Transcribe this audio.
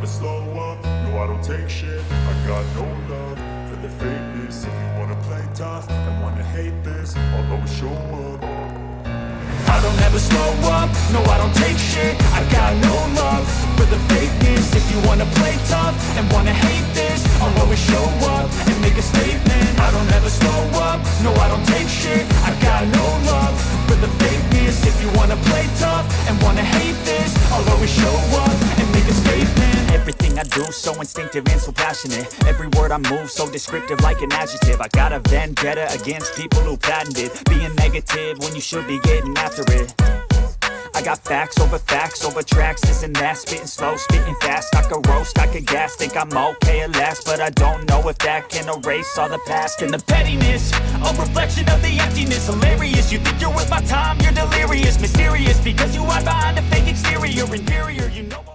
slow up, no I don't take shit. I got no love for the fakeness. If you wanna play tough and wanna hate this, I'll always show up. I don't ever slow up, no I don't take shit. I got no love for the fakeness. If you wanna play tough and wanna hate this, I'll always show up and make a statement. I don't ever slow up, no I don't take shit. I got no love for the fakeness. If you wanna play tough and wanna hate this, I'll always show up and make a statement. Everything I do so instinctive and so passionate. Every word I move so descriptive like an adjective. I got a vendetta against people who patented being negative when you should be getting after it. I got facts over tracks, this and that. Spitting slow, spitting fast. I could roast, I could gas. Think I'm okay at last, but I don't know if that can erase all the past. And the pettiness, a reflection of the emptiness. Hilarious, you think you're worth my time, you're delirious. Mysterious, because you hide behind a fake exterior. Inferior, you know